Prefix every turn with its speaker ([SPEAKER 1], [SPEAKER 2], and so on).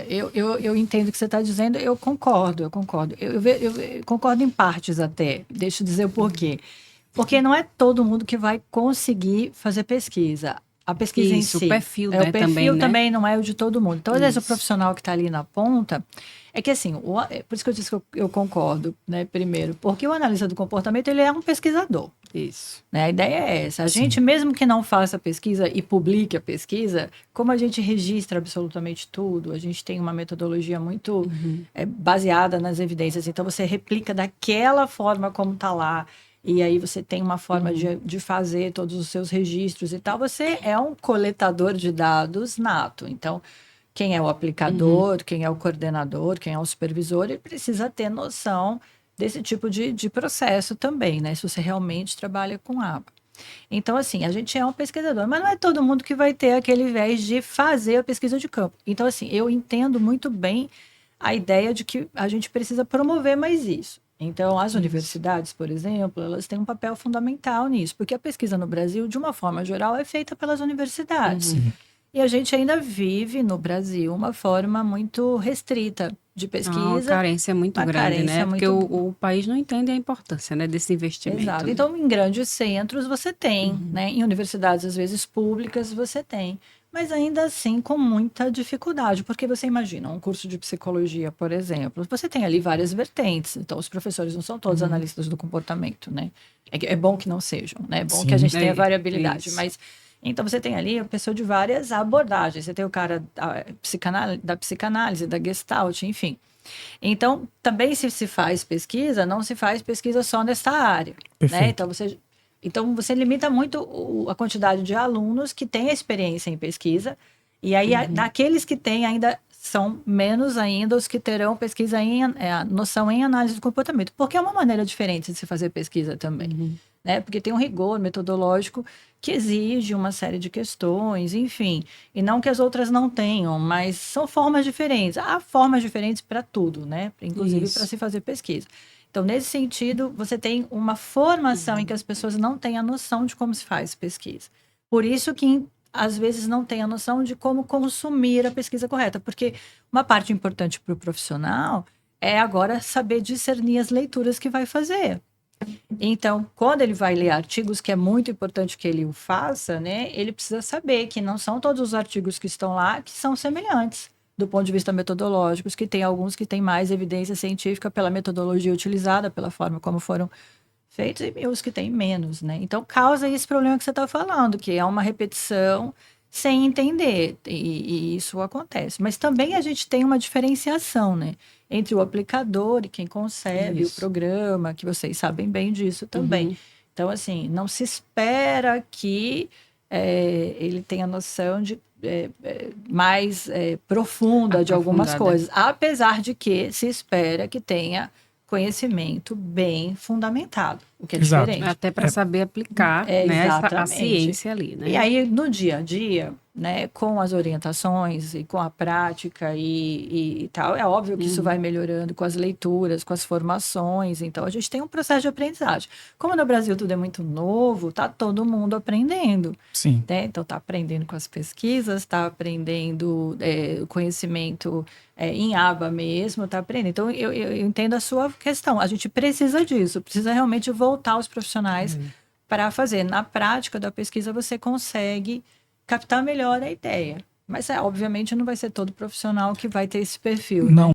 [SPEAKER 1] Eu entendo o que você está dizendo, eu concordo. Eu concordo em partes até. Deixa eu dizer o porquê. Porque não é todo mundo que vai conseguir fazer pesquisa. A pesquisa em
[SPEAKER 2] Isso, o
[SPEAKER 1] si.
[SPEAKER 2] perfil,
[SPEAKER 1] O
[SPEAKER 2] né,
[SPEAKER 1] perfil
[SPEAKER 2] né?
[SPEAKER 1] também não é o de todo mundo. Então, às vezes, o
[SPEAKER 2] Isso.
[SPEAKER 1] profissional que está ali na ponta. É que assim, por isso que eu disse que eu concordo, né? Primeiro, porque o analista do comportamento ele é um pesquisador.
[SPEAKER 2] Isso.
[SPEAKER 1] Né? A ideia é essa. A
[SPEAKER 3] Sim.
[SPEAKER 1] gente, mesmo que não faça a pesquisa e publique a pesquisa, como a gente registra absolutamente tudo, a gente tem uma metodologia muito baseada nas evidências. Então, você replica daquela forma como está lá. E aí você tem uma forma de fazer todos os seus registros e tal. Você é um coletador de dados nato. Então, quem é o aplicador, quem é o coordenador, quem é o supervisor, ele precisa ter noção desse tipo de processo também, né? Se você realmente trabalha com aba. Então, assim, a gente é um pesquisador, mas não é todo mundo que vai ter aquele viés de fazer a pesquisa de campo. Então, assim, eu entendo muito bem a ideia de que a gente precisa promover mais isso. Então, as universidades, por exemplo, elas têm um papel fundamental nisso, porque a pesquisa no Brasil, de uma forma geral, é feita pelas universidades. E a gente ainda vive no Brasil uma forma muito restrita de
[SPEAKER 2] Uma
[SPEAKER 1] pesquisa.
[SPEAKER 2] carência muito grande, né? Porque
[SPEAKER 1] muito
[SPEAKER 2] o país não entende a importância, né, desse investimento.
[SPEAKER 1] Exato.
[SPEAKER 2] Né?
[SPEAKER 1] Então, em grandes centros você tem, né? Em universidades, às vezes, públicas você tem. Mas ainda assim com muita dificuldade, porque você imagina, um curso de psicologia, por exemplo, você tem ali várias vertentes, então os professores não são todos analistas do comportamento, né? É bom que não sejam, né? É bom que a gente tenha variabilidade, mas então você tem ali a pessoa de várias abordagens, você tem o cara da psicanálise, da Gestalt, enfim. Então, também se faz pesquisa, não se faz pesquisa só nessa área, né? Então você limita muito a quantidade de alunos que têm experiência em pesquisa, e aí daqueles que têm ainda são menos ainda os que terão pesquisa noção em análise do comportamento, porque é uma maneira diferente de se fazer pesquisa também, né? Porque tem um rigor metodológico que exige uma série de questões, enfim, e não que as outras não tenham, mas são formas diferentes. Há formas diferentes para tudo, né? Inclusive para se fazer pesquisa. Então, nesse sentido, você tem uma formação em que as pessoas não têm a noção de como se faz pesquisa. Por isso que, às vezes, não tem a noção de como consumir a pesquisa correta, porque uma parte importante para o profissional é agora saber discernir as leituras que vai fazer. Então, quando ele vai ler artigos, que é muito importante que ele o faça, né? Ele precisa saber que não são todos os artigos que estão lá que são semelhantes do ponto de vista metodológico, que tem alguns que têm mais evidência científica pela metodologia utilizada, pela forma como foram feitos, e os que têm menos, né? Então, causa esse problema que você está falando, que é uma repetição sem entender, e isso acontece. Mas também a gente tem uma diferenciação, né? Entre o aplicador e quem concebe o programa, que vocês sabem bem disso também. Então, assim, não se espera que ele tenha noção de mais profunda de algumas coisas, apesar de que se espera que tenha conhecimento bem fundamentado, o que é diferente.
[SPEAKER 2] Até para saber aplicar né, a ciência ali, né?
[SPEAKER 1] E aí, no dia a dia, né, com as orientações e com a prática e tal, é óbvio que isso vai melhorando com as leituras, com as formações. Então, a gente tem um processo de aprendizagem. Como no Brasil tudo é muito novo, tá todo mundo aprendendo.
[SPEAKER 3] Sim.
[SPEAKER 1] Né? Então, tá aprendendo com as pesquisas, tá aprendendo o conhecimento em aba mesmo, tá aprendendo. Então, eu entendo a sua questão. A gente precisa disso, precisa realmente voltar os profissionais para fazer. Na prática da pesquisa, você consegue captar melhor a ideia. Mas, obviamente, não vai ser todo profissional que vai ter esse perfil.
[SPEAKER 3] Não.